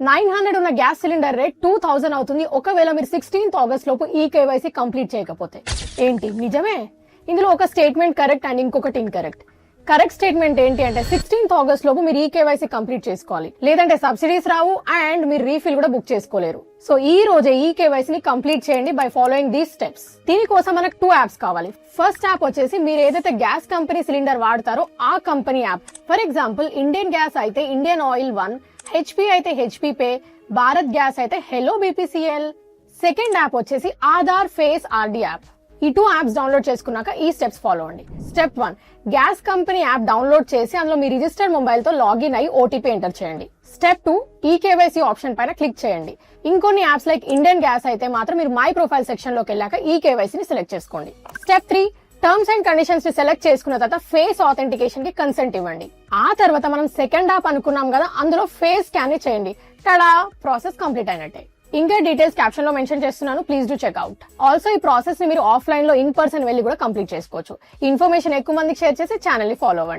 900 ఉన్న gas cylinder rate 2000 అవుతుంది ఒకవేళ మీరు 16th ఆగస్ట్ లోపు ఈ కేవైసీ కంప్లీట్ చేయకపోతే. ఏంటి నిజమే? ఇందులో ఒక స్టేట్మెంట్ కరెక్ట్ అండ్ ఇంకొకటి ఇన్కరెక్ట్. కరెక్ట్ స్టేట్మెంట్ ఏంటి అంటే 16th ఆగస్ట్ లోపు మీరు ఈ కేవైసీ కంప్లీట్ చేసుకోవాలి, లేదంటే సబ్సిడీస్ రావు అండ్ మీరు రీఫిల్ కూడా బుక్ చేసుకోలేరు. సో ఈ రోజే ఈ కేవైసీని కంప్లీట్ చేయండి బై ఫాలోయింగ్ దీస్ స్టెప్స్. దీనికోసం మనకు 2 యాప్స్ కావాలి. ఫస్ట్ యాప్ వచ్చేసి మీరు ఏదైతే గ్యాస్ కంపెనీ సిలిండర్ వాడతారో ఆ company app. For example Indian gas అయితే ఇండియన్ ఆయిల్ 1, హెచ్పి అయితే హెచ్పి పే, భారత్ గ్యాస్ అయితే హెలో బీపీసీఎల్. సెకండ్ యాప్ వచ్చేసి ఆధార్ ఫేస్ ఆర్డి యాప్. ఈ 2 యాప్స్ డౌన్లోడ్ చేసుకున్నాక ఈ స్టెప్స్ ఫాలో అండి. Step 1, gas company app download చేసి అందులో మీ రిజిస్టర్డ్ మొబైల్ తో లాగిన్ అయ్యి ఓటీపీ ఎంటర్ చేయండి. స్టెప్ 2, ఈ కేవైసీ ఆప్షన్ పైన క్లిక్ చేయండి. ఇంకొన్ని యాప్స్ లైక్ ఇండియన్ గ్యాస్ అయితే మాత్రం మీరు మై ప్రొఫైల్ సెక్షన్ లోకి వెళ్ళాక ఈ కేవైసీని సెలెక్ట్ చేసుకోండి. స్టెప్ 3, టర్మ్స్ అండ్ కండిషన్స్ ని సెలెక్ట్ చేసుకున్న తర్వాత ఫేస్ ఆథెంటికేషన్ కి కన్సెంట్ ఇవ్వండి. ఆ తర్వాత మనం సెకండ్ యాప్ అనుకున్నాం కదా, అందులో ఫేస్ స్కాన్ ని చేయండి. టడా, ప్రాసెస్ కంప్లీట్ అయినట్టే. ఇంకా డీటెయిల్స్ క్యాప్షన్ లో మెన్షన్ చేస్తున్నాను, ప్లీజ్ డూ చెక్అవుట్. ఆల్సో ఈ ప్రాసెస్ ని మీరు ఆఫ్లైన్ లో ఇన్ పర్సన్ వెళ్ళి కూడా కంప్లీట్ చేసుకోవచ్చు. ఇన్ఫర్మేషన్ ఎక్కువ మందికి షేర్ చేసి ఛానల్ ని ఫాలో అవ్వండి.